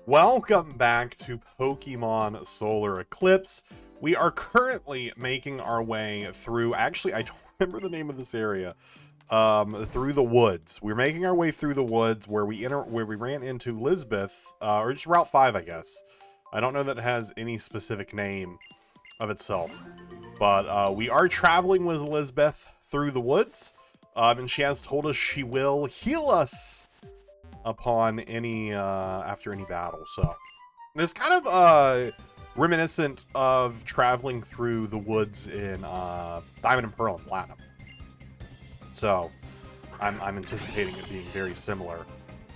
Welcome back to Pokemon Solar Eclipse. We are currently making our way through, actually, I don't remember the name of this area, through the woods. We're making our way through the woods where we ran into Lisbeth, or just Route 5, I guess. I don't know that it has any specific name of itself, but we are traveling with Lisbeth through the woods, and she has told us she will heal us upon any after any battle. So it's kind of reminiscent of traveling through the woods in Diamond and Pearl and Platinum. So I'm anticipating it being very similar,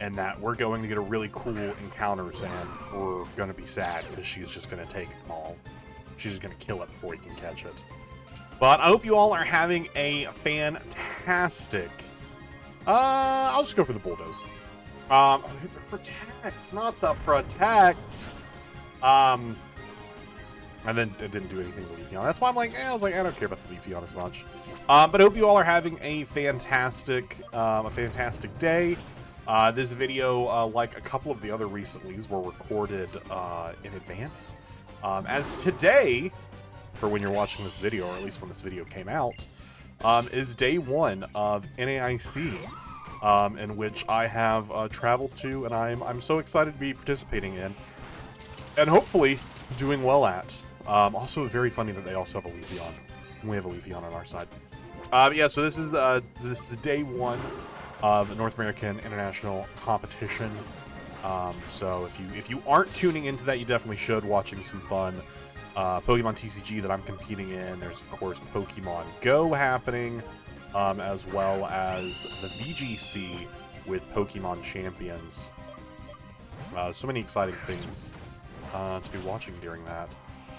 and that we're going to get a really cool encounters, and we're going to be sad because she's just going to take them all. She's just going to kill it before you can catch it. But I hope you all are having a fantastic I'll just go for the bulldoze. The protect, not the protect. And then it didn't do anything to Leafeon. That's why I'm like, I was like, I don't care about the Leafeon as much. But I hope you all are having a fantastic day. This video, like a couple of the other recentlies, were recorded in advance. As today, for when you're watching this video, or at least when this video came out, is day one of NAIC. In which I have traveled to, and I'm so excited to be participating in, and hopefully doing well at. Also very funny that they also have a Leafeon. We have a Leafeon on our side. Yeah, so this is day one of the North American International Competition. So if you aren't tuning into that, you definitely should. Watching some fun Pokemon TCG that I'm competing in. There's of course Pokemon Go happening. As well as the VGC with Pokemon Champions. So many exciting things to be watching during that.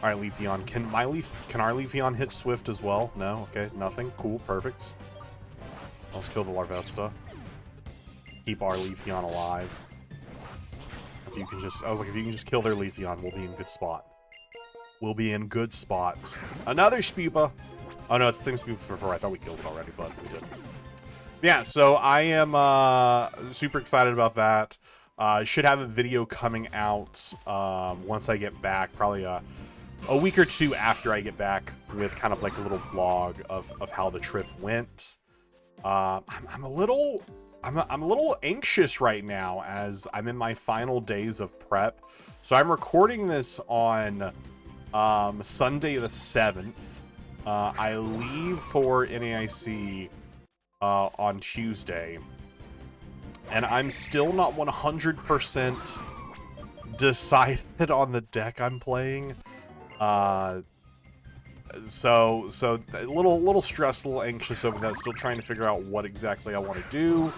All right, Leafeon. Can our Leafeon hit Swift as well? No? Okay, nothing. Cool, perfect. Let's kill the Larvesta. Keep our Leafeon alive. If you can just, I was like, if you can just kill their Leafeon, we'll be in good spot. We'll be in good spot. Another Spupa. Oh no, it's the same Spupa for 4. I thought we killed it already, but we didn't. Yeah, so I am super excited about that. Should have a video coming out once I get back, probably a week or two after I get back, with kind of like a little vlog of how the trip went. I'm a little anxious right now as I'm in my final days of prep. So I'm recording this on Sunday the 7th. I leave for NAIC on Tuesday, and I'm still not 100% decided on the deck I'm playing. So a little stressed, a little anxious over that. Still trying to figure out what exactly I want to do,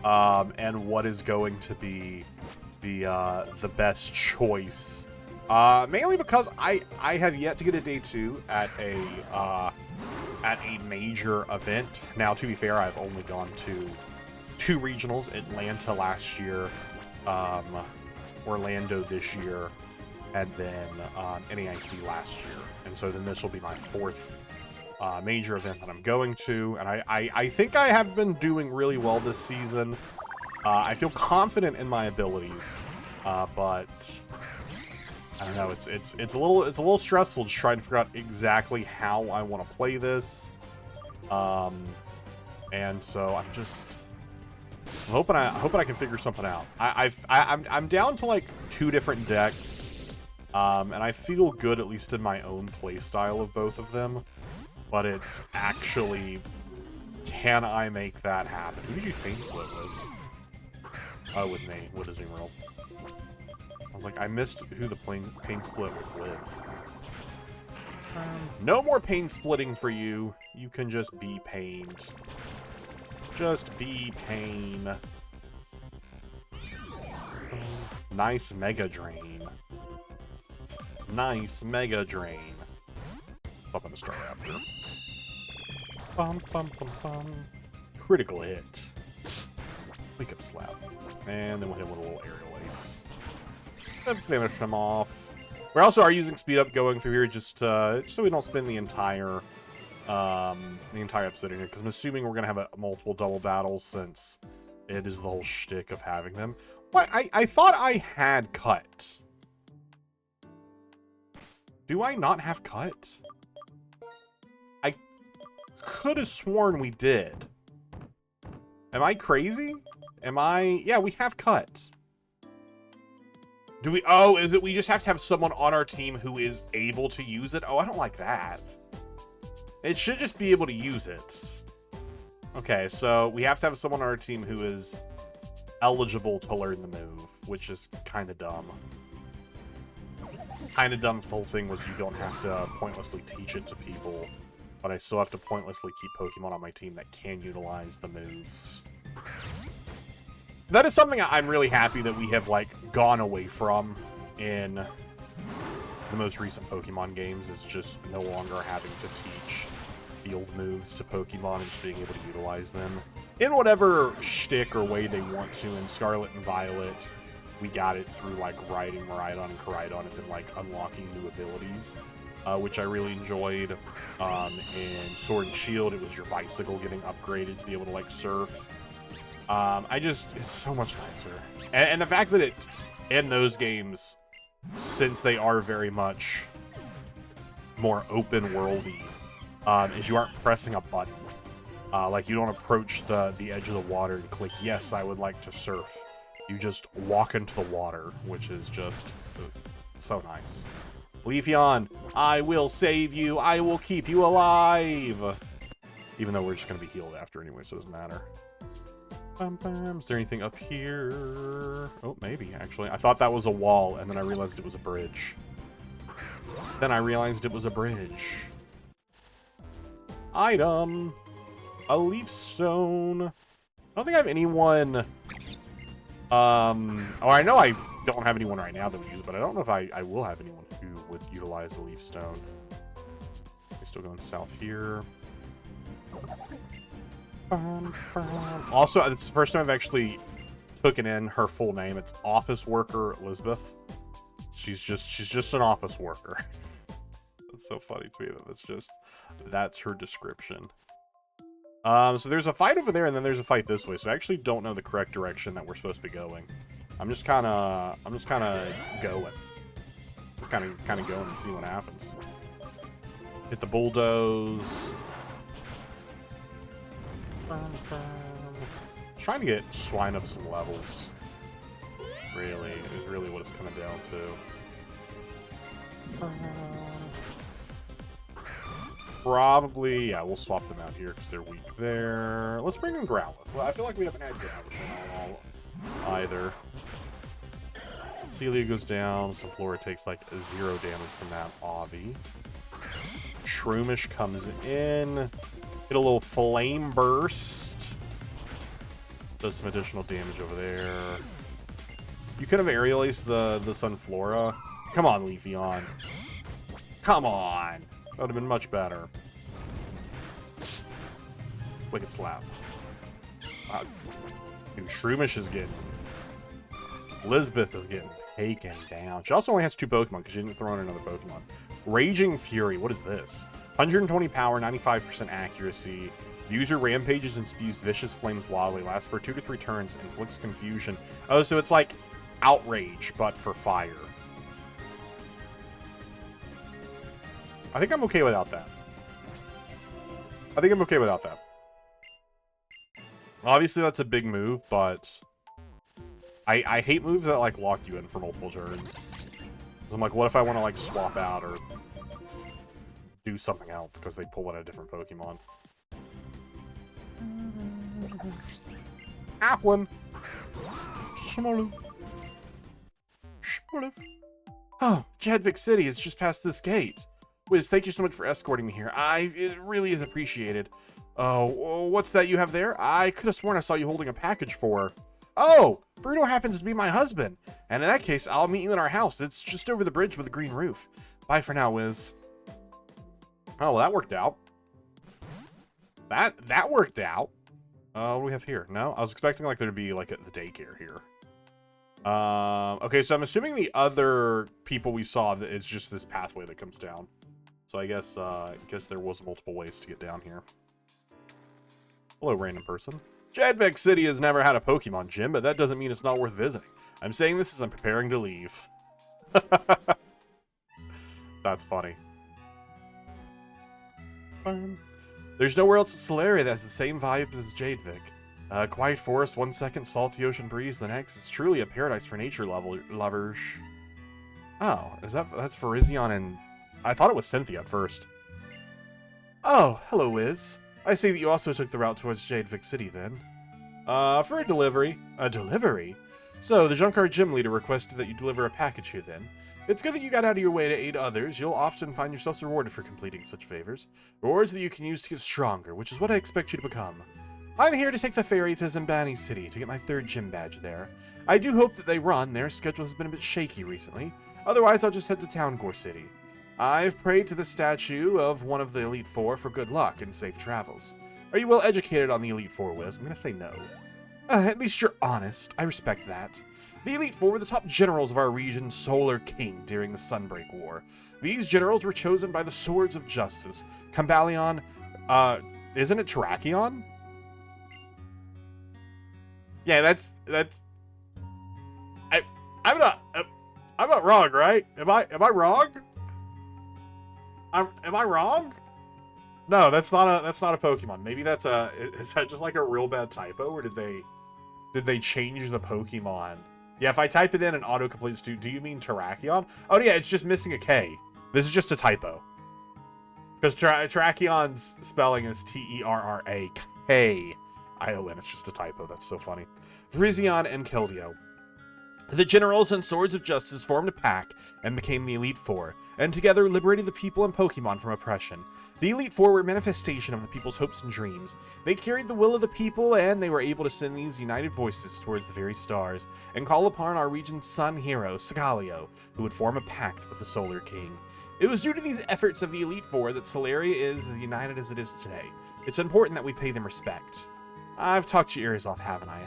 and what is going to be the best choice. Mainly because I have yet to get a day 2 at a major event. Now, to be fair, I've only gone to 2 regionals: Atlanta last year, Orlando this year, and then NAIC last year. And so then this will be my 4th major event that I'm going to. And I think I have been doing really well this season. I feel confident in my abilities, but I don't know. It's a little stressful just trying to figure out exactly how I want to play this, and so I'm hoping I can figure something out. I'm down to like 2 different decks, and I feel good at least in my own play style of both of them. But it's actually, can I make that happen? Who did you pain split with? Oh, with me, with Azumarill. I was like, I missed who the pain split with. No more pain splitting for you. You can just be pained. Just be pain. Nice Mega Drain. Nice Mega Drain. Up on the Star Raptor. Bum bum bum bum. Critical hit. Wake up slap. And then we'll hit with a little aerial ace. Finish him off. We also are using speed up going through here just so we don't spend the entire episode in here, because I'm assuming we're gonna have multiple double battles since it is the whole shtick of having them. What? I thought I had cut. Do I not have cut? I could have sworn we did. Am I crazy? Am I... Yeah, we have cut. Do we... Oh, is it we just have to have someone on our team who is able to use it? Oh, I don't like that. It should just be able to use it. Okay, so we have to have someone on our team who is eligible to learn the move, which is kind of dumb. Kind of dumb. The whole thing was you don't have to pointlessly teach it to people, but I still have to pointlessly keep Pokemon on my team that can utilize the moves. That is something I'm really happy that we have, like, gone away from in the most recent Pokemon games, is just no longer having to teach field moves to Pokemon and just being able to utilize them in whatever shtick or way they want to. In Scarlet and Violet, we got it through, like, riding Miraidon and Koraidon and then, like, unlocking new abilities, which I really enjoyed. In Sword and Shield, it was your bicycle getting upgraded to be able to, like, surf. It's so much nicer. And the fact that it, in those games, since they are very much more open-worldy, is you aren't pressing a button. Like, you don't approach the edge of the water and click, yes, I would like to surf. You just walk into the water, which is just so nice. Leafeon, I will save you. I will keep you alive. Even though we're just going to be healed after anyway, so it doesn't matter. Is there anything up here? Oh, maybe, actually. I thought that was a wall, and then I realized it was a bridge. Then I realized it was a bridge. Item. A leaf stone. I don't think I have anyone... Oh, I know I don't have anyone right now that we use, but I don't know if I will have anyone who would utilize a leaf stone. We're still going south here. Also, it's the first time I've actually taken in her full name. It's Office Worker Elizabeth. She's just an office worker. It's so funny to me that that's her description. So there's a fight over there, and then there's a fight this way. So I actually don't know the correct direction that we're supposed to be going. I'm just kind of going. Kind of going and see what happens. Hit the bulldoze. Trying to get Swine up some levels. Really, is really what it's coming down to. Probably, yeah, we'll swap them out here because they're weak there. Let's bring in Growlithe. Well, I feel like we haven't had Growlithe either. Celia goes down, so Flora takes like 0 damage from that Avi. Shroomish comes in. Hit a little Flame Burst. Does some additional damage over there. You could have Aerial Ace the Sunflora. Come on, Leafeon. Come on. That would have been much better. Wicked Slap. Wow. Dude, Shroomish is getting... Elizabeth is getting taken down. She also only has 2 Pokemon because she didn't throw in another Pokemon. Raging Fury. What is this? 120 power, 95% accuracy. User rampages and spews vicious flames wildly. Lasts for 2 to 3 turns. Inflicts confusion. Oh, so it's like Outrage, but for fire. I think I'm okay without that. Obviously, that's a big move, but I hate moves that, like, lock you in for multiple turns. 'Cause I'm like, what if I want to, like, swap out or do something else because they pull in a different Pokemon? Applin! Smoliv. Oh, Jadvik City is just past this gate. Wiz, thank you so much for escorting me here. It really is appreciated. Oh, what's that you have there? I could have sworn I saw you holding a package for... Oh, Bruno happens to be my husband. And in that case, I'll meet you in our house. It's just over the bridge with a green roof. Bye for now, Wiz. Oh, well, that worked out. That worked out. What do we have here? No? I was expecting, like, there to be, like, the daycare here. Okay, so I'm assuming the other people we saw, it's just this pathway that comes down. So I guess there was multiple ways to get down here. Hello, random person. Jadvik City has never had a Pokemon gym, but that doesn't mean it's not worth visiting. I'm saying this as I'm preparing to leave. That's funny. There's nowhere else in Solaria that has the same vibes as Jadvik. Quiet forest 1 second, salty ocean breeze the next. It's truly a paradise for nature lovers. Oh, that's Virizion and... I thought it was Cynthia at first. Oh, hello, Wiz. I see that you also took the route towards Jadvik City, then. For a delivery. A delivery? So, the Junkyard Gym Leader requested that you deliver a package here, then. It's good that you got out of your way to aid others. You'll often find yourselves rewarded for completing such favors. Rewards that you can use to get stronger, which is what I expect you to become. I'm here to take the ferry to Zimbani City to get my 3rd gym badge there. I do hope that they run. Their schedule has been a bit shaky recently. Otherwise, I'll just head to Towngore City. I've prayed to the statue of one of the Elite Four for good luck and safe travels. Are you well educated on the Elite Four, Wiz? I'm gonna say no. At least you're honest. I respect that. The Elite Four were the top generals of our region's Solar King during the Sunbreak War. These generals were chosen by the Swords of Justice. Cambalion, isn't it Terrakion? Yeah, that's I'm not wrong, right? Am I wrong? Am I wrong? No, that's not a Pokemon. Maybe that's is that just like a real bad typo, or did they change the Pokemon? Yeah, if I type it in and auto-completes do you mean Terrakion? Oh yeah, it's just missing a K. This is just a typo. Because Terrakion's spelling is Terrakion. It's just a typo. That's so funny. Virizion and Keldeo. The generals and Swords of Justice formed a pack and became the Elite Four, and together liberated the people and Pokemon from oppression. The Elite Four were a manifestation of the people's hopes and dreams. They carried the will of the people, and they were able to send these united voices towards the very stars, and call upon our region's sun hero, Sigaleo, who would form a pact with the Solar King. It was due to these efforts of the Elite Four that Solaria is as united as it is today. It's important that we pay them respect. I've talked your ears off, haven't I?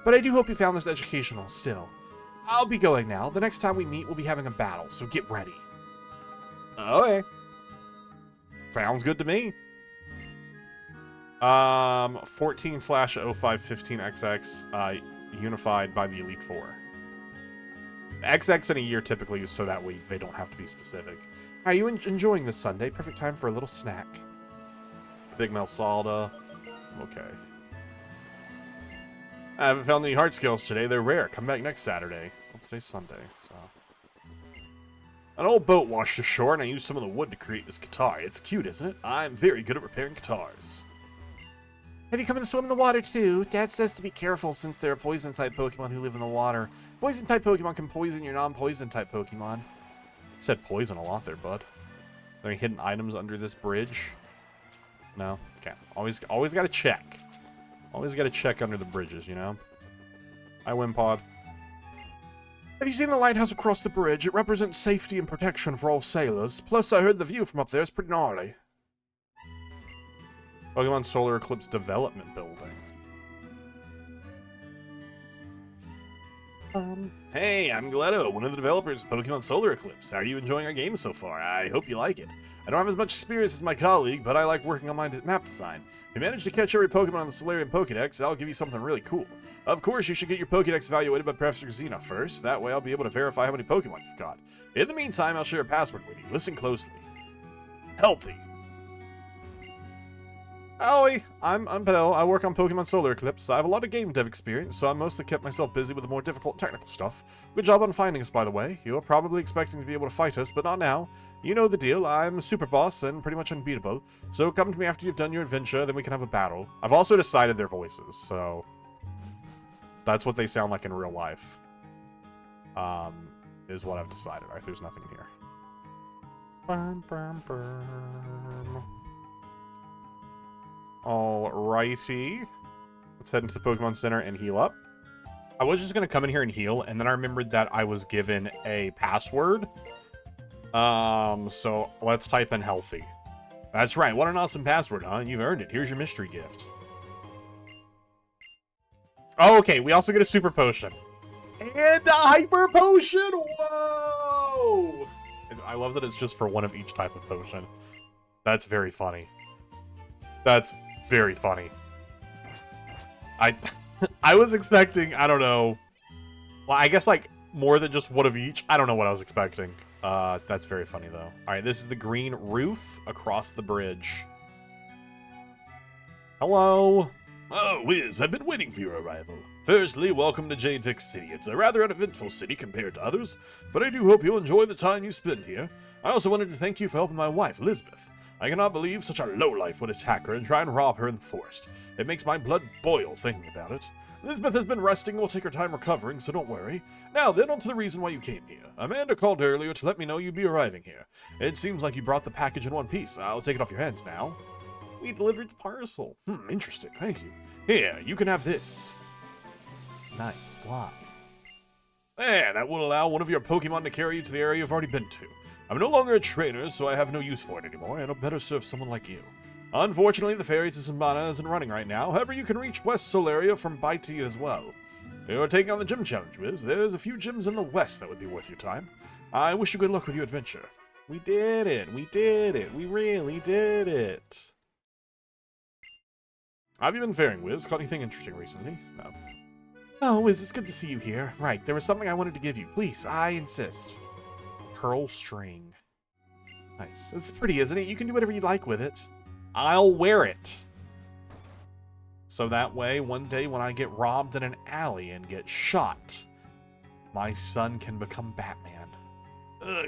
But I do hope you found this educational still. I'll be going now. The next time we meet, we'll be having a battle, so get ready. Okay. Sounds good to me. 14/0515XX unified by the Elite Four. XX in a year typically is so that way they don't have to be specific. Are you enjoying this Sunday? Perfect time for a little snack. Big Melsalda. Okay. I haven't found any heart skills today. They're rare. Come back next Saturday. Well, today's Sunday, so... An old boat washed ashore, and I used some of the wood to create this guitar. It's cute, isn't it? I'm very good at repairing guitars. Have you come to swim in the water, too? Dad says to be careful since there are poison-type Pokemon who live in the water. Poison-type Pokemon can poison your non-poison-type Pokemon. You said poison a lot there, bud. Are there any hidden items under this bridge? No? Okay. Always gotta check. Always gotta check under the bridges, you know? Hi, Wimpod. Have you seen the lighthouse across the bridge? It represents safety and protection for all sailors. Plus, I heard the view from up there is pretty gnarly. Pokemon Solar Eclipse Development Building. Hey, I'm Gledo, one of the developers of Pokemon Solar Eclipse. How are you enjoying our game so far? I hope you like it. I don't have as much experience as my colleague, but I like working on my map design. If you manage to catch every Pokemon on the Solarian Pokedex, I'll give you something really cool. Of course, you should get your Pokedex evaluated by Professor Xena first. That way I'll be able to verify how many Pokemon you've caught. In the meantime, I'll share a password with you. Listen closely. Healthy. Howdy, I'm Bill. I work on Pokemon Solar Eclipse. I have a lot of game dev experience, so I mostly kept myself busy with the more difficult technical stuff. Good job on finding us, by the way. You were probably expecting to be able to fight us, but not now. You know the deal. I'm a super boss and pretty much unbeatable. So come to me after you've done your adventure, then we can have a battle. I've also decided their voices, so... that's what they sound like in real life. Is what I've decided. Alright, there's nothing in here. Alrighty. Let's head into the Pokemon Center and heal up. I was just going to come in here and heal, and then I remembered that I was given a password. So let's type in healthy. That's right. What an awesome password, huh? You've earned it. Here's your mystery gift. Oh, okay. We also get a super potion. And a hyper potion! Whoa! I love that it's just for one of each type of potion. That's very funny. That's very funny. I was expecting, I don't know. Well, I guess like more than just one of each. I don't know what I was expecting. That's very funny though. All right, this is the green roof across the bridge. Hello. Oh, Wiz, I've been waiting for your arrival. Firstly, welcome to Jadevik City. It's a rather uneventful city compared to others, but I do hope you'll enjoy the time you spend here. I also wanted to thank you for helping my wife, Elizabeth. I cannot believe such a lowlife would attack her and try and rob her in the forest. It makes my blood boil thinking about it. Elizabeth has been resting and will take her time recovering, so don't worry. Now then, on to the reason why you came here. Amanda called earlier to let me know you'd be arriving here. It seems like you brought the package in one piece. I'll take it off your hands now. We delivered the parcel. Interesting, thank you. Here, you can have this. Nice, fly. There, that will allow one of your Pokemon to carry you to the area you've already been to. I'm no longer a trainer, so I have no use for it anymore, and I'll better serve someone like you. Unfortunately, the ferry to Simbana isn't running right now. However, you can reach West Solaria from Baiti as well. You're taking on the gym challenge, Wiz. There's a few gyms in the west that would be worth your time. I wish you good luck with your adventure. We did it. We did it. We really did it. How have you been faring, Wiz? Caught anything interesting recently? No. Oh, Wiz, it's good to see you here. Right, there was something I wanted to give you. Please, I insist. Pearl string. Nice. It's pretty, isn't it? You can do whatever you like with it. I'll wear it. So that way, one day when I get robbed in an alley and get shot, my son can become Batman.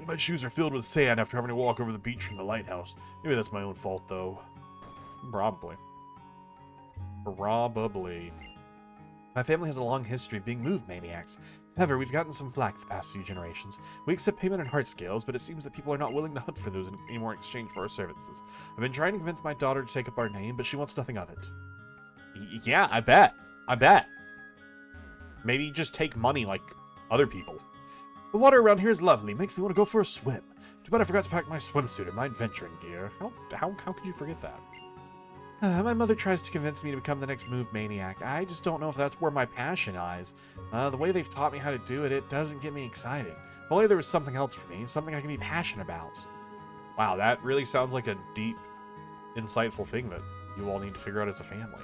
My shoes are filled with sand after having to walk over the beach from the lighthouse. Maybe that's my own fault, though. Probably. Probably. My family has a long history of being move maniacs. However, we've gotten some flack the past few generations. We accept payment in heart scales, but it seems that people are not willing to hunt for those anymore in exchange for our services. I've been trying to convince my daughter to take up our name, but she wants nothing of it. Yeah, I bet. I bet. Maybe just take money like other people. The water around here is lovely. Makes me want to go for a swim. Too bad I forgot to pack my swimsuit and my adventuring gear. How could you forget that? My mother tries to convince me to become the next move maniac. I just don't know if that's where my passion lies. The way they've taught me how to do it, it doesn't get me excited. If only there was something else for me, something I can be passionate about. Wow, that really sounds like a deep, insightful thing that you all need to figure out as a family.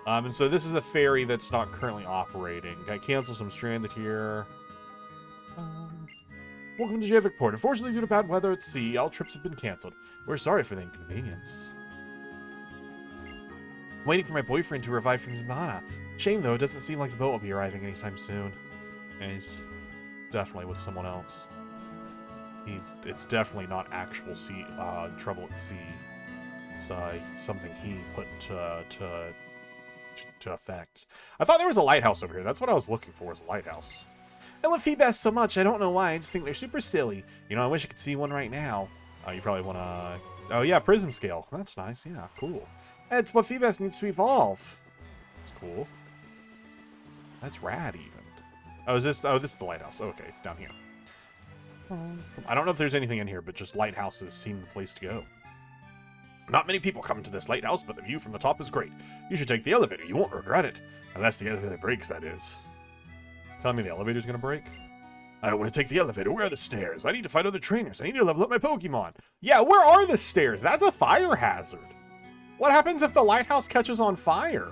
And so this is the ferry that's not currently operating. I cancel some stranded here. Welcome to Jadevik Port. Unfortunately, due to bad weather at sea, all trips have been canceled. We're sorry for the inconvenience. I'm waiting for my boyfriend to arrive from Zmana. Shame, though, it doesn't seem like the boat will be arriving anytime soon. And he's definitely with someone else. It's definitely not actual sea trouble at sea. It's something he put to effect. I thought there was a lighthouse over here. That's what I was looking for, was a lighthouse. I love Feebas so much. I don't know why. I just think they're super silly. You know, I wish I could see one right now. You probably want to... Oh, yeah, prism scale. That's nice. Yeah, cool. That's what Feebas needs to evolve. That's cool. That's rad, even. Oh, is this... Oh, this is the lighthouse. Okay, it's down here. I don't know if there's anything in here, but just lighthouses seem the place to go. Not many people come to this lighthouse, but the view from the top is great. You should take the elevator. You won't regret it. Unless the elevator breaks, that is. Telling me the elevator's gonna break? I don't want to take the elevator. Where are the stairs? I need to find other trainers. I need to level up my Pokemon. Yeah, where are the stairs? That's a fire hazard. What happens if the lighthouse catches on fire?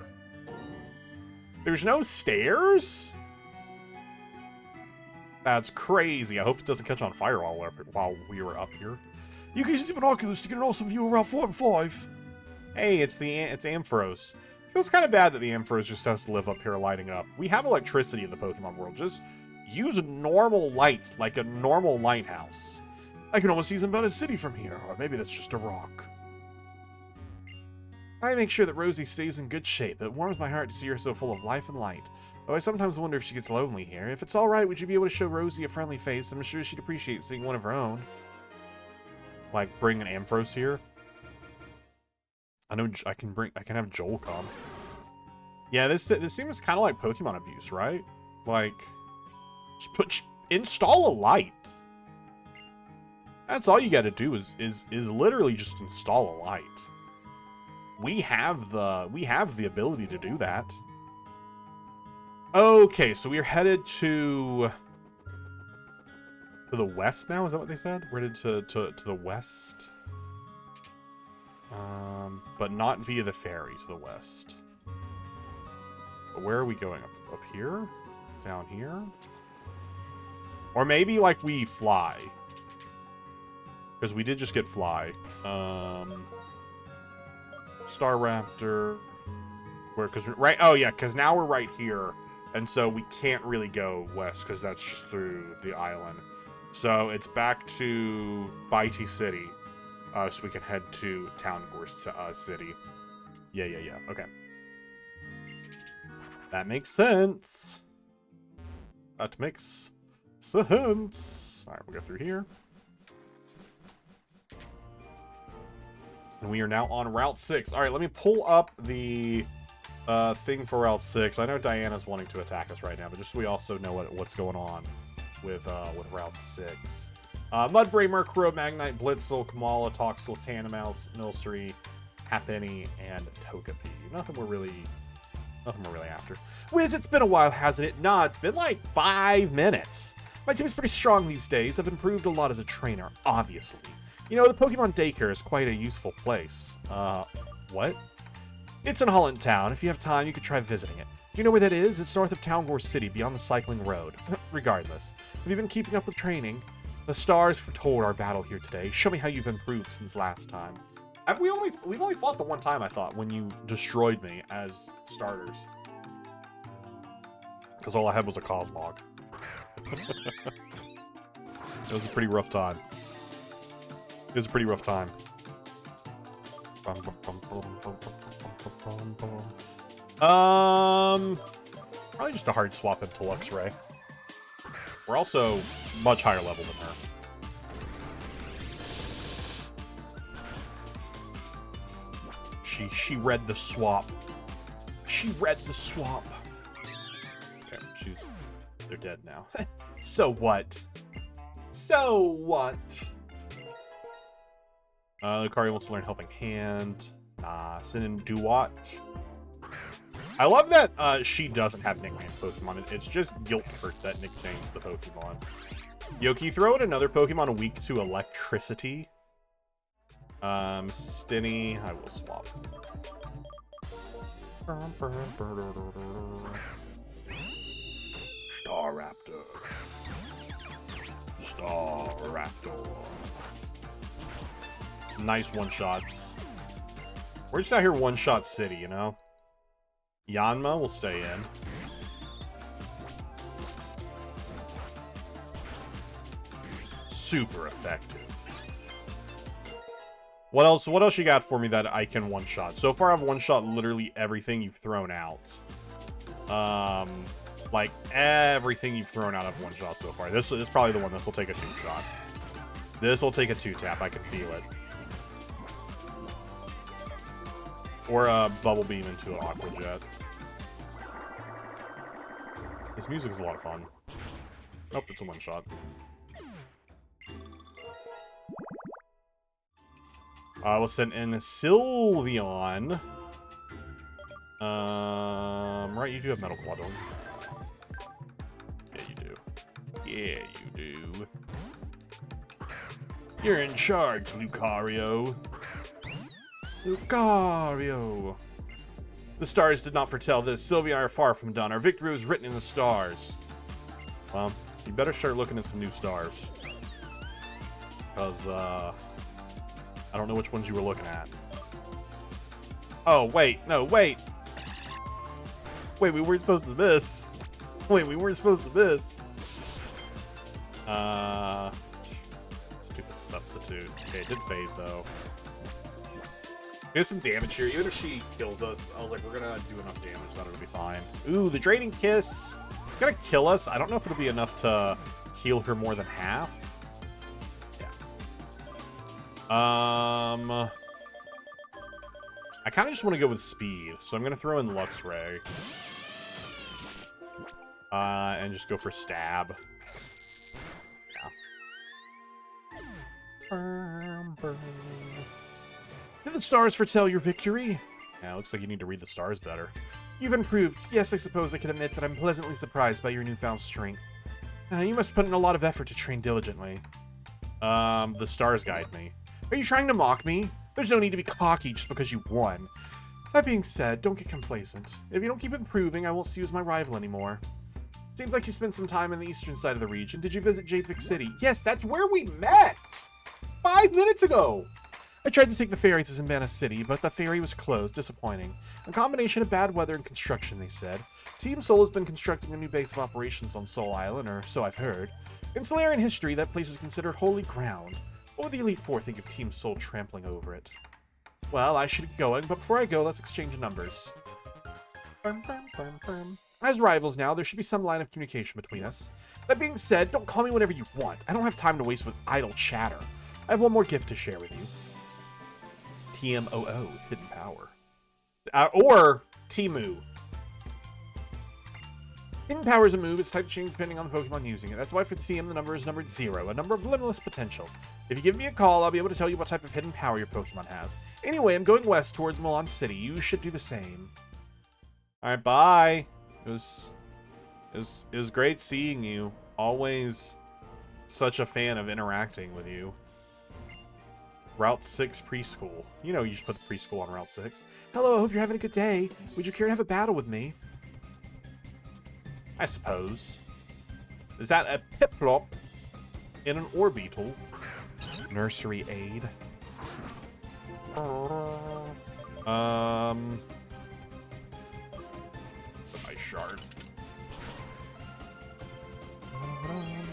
There's no stairs? That's crazy. I hope it doesn't catch on fire while we were up here. You can use the binoculars to get an awesome view around 4 and 5. Hey, it's Ampharos. Feels kind of bad that the Ampharos just has to live up here lighting up. We have electricity in the Pokemon world. Just use normal lights like a normal lighthouse. I can almost see Zimbabwe City from here, or maybe that's just a rock. I make sure that Rosie stays in good shape. It warms my heart to see her so full of life and light. Though I sometimes wonder if she gets lonely here. If it's alright, would you be able to show Rosie a friendly face? I'm sure she'd appreciate seeing one of her own. Like, bring an Ampharos here. I know I can have Joel come. Yeah, this seems kind of like Pokemon abuse, right? Like, just install a light. That's all you got to do is literally just install a light. We have the ability to do that. Okay, so we're headed to the west now. Is that what they said? We're headed to the west. But not via the ferry to the west. where are we going? Up here? Down here? Or maybe, like, we fly. Because we did just get fly. Star Raptor. Where, because, right, oh yeah, because now we're right here. And so we can't really go west, because that's just through the island. So it's back to Bitey City. So we can head to Town City. Yeah. Okay. That makes sense. That makes sense. All right, we'll go through here. And we are now on Route 6. All right, let me pull up the thing for Route 6. I know Diana's wanting to attack us right now, but just so we also know what's going on with Route 6. Mudbray, Murkrow, Magnite, Blitzel, Kamala, Toxel, Tanomouse, Milcery, Happiny, and Togepi. Nothing we're really after. Wiz, it's been a while, hasn't it? Nah, it's been like 5 minutes. My team is pretty strong these days. I've improved a lot as a trainer, obviously. You know, the Pokemon Daycare is quite a useful place. What? It's in Holland Town. If you have time, you could try visiting it. Do you know where that is? It's north of Town City, beyond the cycling road. Regardless, have you been keeping up with training? The stars foretold our battle here today. Show me how you've improved since last time. We've only fought the one time, I thought, when you destroyed me as starters. Because all I had was a Cosmog. It was a pretty rough time. Probably just a hard swap into Luxray. We're also much higher level than her. She read the swap. She read the swap. Okay, they're dead now. So what? So what? Lucario wants to learn Helping Hand. Sin Duat. I love that she doesn't have nickname Pokemon. It's just Giltford that nicknames the Pokemon. Yoki, throw in another Pokemon weak to electricity. Stinny, I will swap. Staraptor. Nice one-shots. We're just out here one-shot city, you know? Yanma will stay in. Super effective. What else you got for me that I can one-shot? So far, I've one-shot literally everything you've thrown out. Like, everything you've thrown out I've one-shot so far. This is probably the one. This will take a 2-shot. This will take a 2-tap. I can feel it. Or a Bubble Beam into an Aqua Jet. This music's a lot of fun. Oh, it's a one-shot. We'll send in Sylveon. Right, you do have Metal Claw, don't you? Yeah, you do. Yeah, you do. You're in charge, Lucario. Lucario. The stars did not foretell this. Sylveon are far from done. Our victory was written in the stars. Well, you better start looking at some new stars. Because, I don't know which ones you were looking at. Oh, wait. No, wait. Wait, we weren't supposed to miss. Wait, we weren't supposed to miss. Stupid substitute. Okay, it did fade, though. There's some damage here. Even if she kills us, I was like, we're gonna do enough damage that it'll be fine. Ooh, the Draining Kiss. It's gonna kill us. I don't know if it'll be enough to heal her more than half. Yeah. I kind of just want to go with speed, so I'm gonna throw in Luxray. And just go for stab. Yeah. Did the stars foretell your victory? Yeah, looks like you need to read the stars better. You've improved. Yes, I suppose I can admit that I'm pleasantly surprised by your newfound strength. You must put in a lot of effort to train diligently. The stars guide me. Are you trying to mock me? There's no need to be cocky just because you won. That being said, don't get complacent. If you don't keep improving, I won't see you as my rival anymore. Seems like you spent some time in the eastern side of the region. Did you visit Jadevik City? Yes, that's where we met! 5 minutes ago! I tried to take the ferry to Zimbana City, but the ferry was closed. Disappointing. A combination of bad weather and construction, they said. Team Sol has been constructing a new base of operations on Sol Island, or so I've heard. In Solarian history, that place is considered holy ground. What would the Elite Four think of Team Sol trampling over it? Well, I should get going, but before I go, let's exchange numbers. As rivals now, there should be some line of communication between us. That being said, don't call me whenever you want. I don't have time to waste with idle chatter. I have one more gift to share with you. TMOO, Hidden Power. Or Timu. Hidden Power is a move. Its type change depending on the Pokemon using it. That's why for TM the number is numbered 0, a number of limitless potential. If you give me a call, I'll be able to tell you what type of hidden power your Pokemon has. Anyway, I'm going west towards Milan City. You should do the same. Alright, bye. It was great seeing you. Always such a fan of interacting with you. Route 6 preschool. You know you just put the preschool on Route 6. Hello, I hope you're having a good day. Would you care to have a battle with me? I suppose. Is that a Piplup in an Orbeetle? Nursery aid. Ice shard.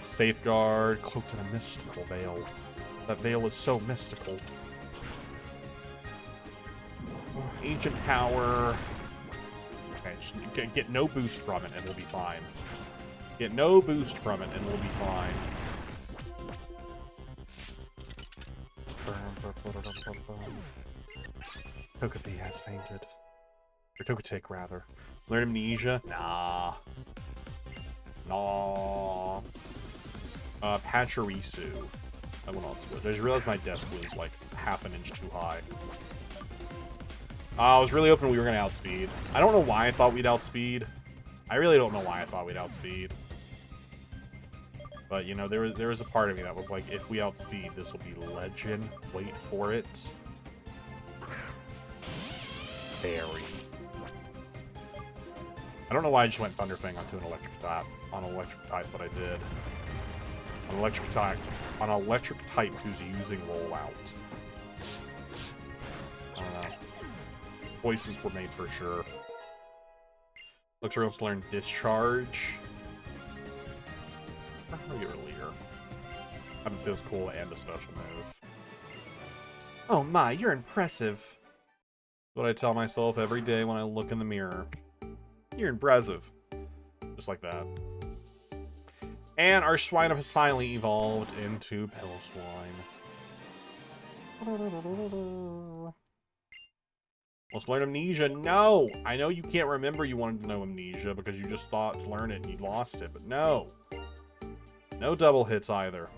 Safeguard, cloaked in a mystical veil. That veil is so mystical. Ancient power. Okay, just get no boost from it and we'll be fine. Get no boost from it and we'll be fine. Togepi has fainted. Or Togetic, rather. Learn Amnesia? Nah. Nah. Pachirisu. I went on split. I just realized my desk was like half an inch too high. I was really hoping we were going to outspeed. I don't know why I thought we'd outspeed. I really don't know why I thought we'd outspeed. But, you know, there was a part of me that was like, if we outspeed, this will be legend. Wait for it. Fairy. I don't know why I just went Thunderfang onto an electric type. On an electric type, but I did. On electric type. On an electric type who's using rollout. I don't know. Voices were made for sure. Looks like to learn Discharge. I'll get Relier. That feels cool and a special move. Oh my, you're impressive. What I tell myself every day when I look in the mirror. You're impressive. Just like that. And our Swinub has finally evolved into Piloswine. Let's learn Amnesia. No! I know you can't remember you wanted to know Amnesia because you just thought to learn it and you lost it, but no. No double hits either.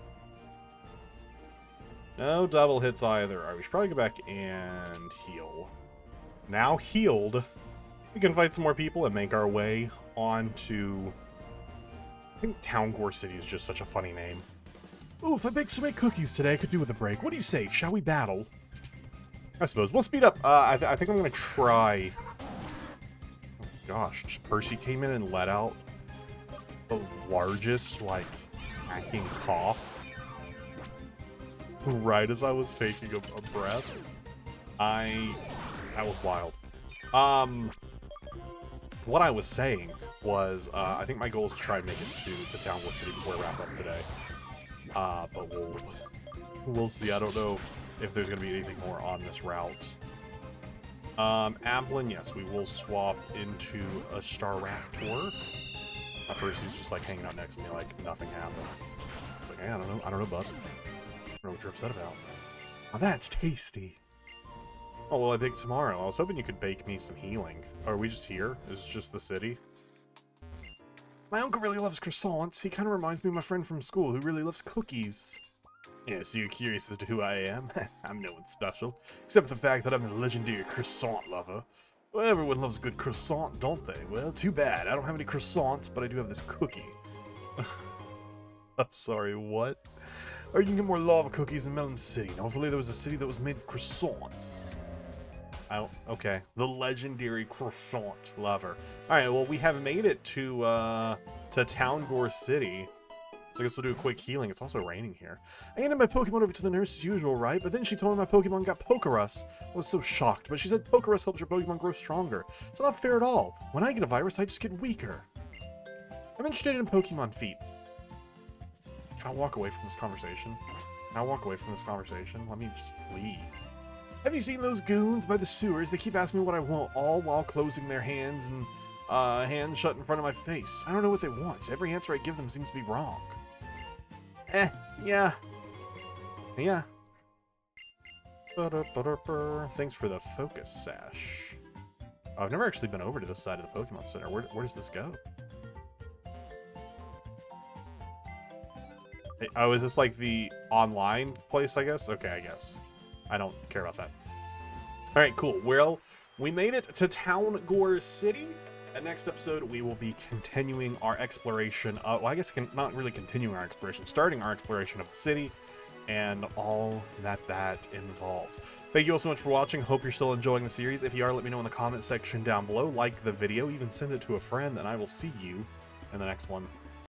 No double hits either. Alright, we should probably go back and heal. Now healed, we can fight some more people and make our way on to... I think Town Gore City is just such a funny name. Ooh, if I baked so many cookies today, I could do with a break. What do you say? Shall we battle? I suppose. We'll speed up. I think I'm going to try... Oh, gosh. Just Percy came in and let out the largest, like, hacking cough. Right as I was taking a breath. That was wild. What I was saying was, I think my goal is to try and make it to Town War City before I wrap up today. But we'll see. I don't know if there's going to be anything more on this route. Amblin, yes, we will swap into a Staraptor. At first, he's just like hanging out next to me like nothing happened. It's like, hey, I don't know, bud. I don't know what you're upset about. Oh, that's tasty. Oh, well, I bake tomorrow. I was hoping you could bake me some healing. Are we just here? Is it just the city? My uncle really loves croissants. He kind of reminds me of my friend from school who really loves cookies. Yeah, so you're curious as to who I am? I'm no one special, except for the fact that I'm a legendary croissant lover. Well, everyone loves a good croissant, don't they? Well, too bad. I don't have any croissants, but I do have this cookie. I'm sorry, what? Or you can get more lava cookies in Melon City. And hopefully there was a city that was made of croissants. I don't, okay. The legendary croissant lover. All right, well, we have made it to Town Gore City. So I guess we'll do a quick healing. It's also raining here. I handed my Pokemon over to the nurse as usual, right? But then she told me my Pokemon got Pokerus. I was so shocked, but she said Pokerus helps your Pokemon grow stronger. It's not fair at all. When I get a virus, I just get weaker. I'm interested in Pokemon feet. Can I walk away from this conversation? Can I walk away from this conversation? Let me just flee. Have you seen those goons by the sewers? They keep asking me what I want, all while closing their hands and hands shut in front of my face. I don't know what they want. Every answer I give them seems to be wrong. Yeah. Yeah. Thanks for the focus sash. Oh, I've never actually been over to this side of the Pokemon Center. Where does this go? Hey, oh, is this like the online place, I guess? Okay, I guess. I don't care about that. All right, cool. Well, we made it to Town Gore City. And next episode, we will be continuing our exploration of, well, I guess not really continuing our exploration, starting our exploration of the city and all that involves. Thank you all so much for watching. Hope you're still enjoying the series. If you are, let me know in the comment section down below. Like the video, even send it to a friend, and I will see you in the next one.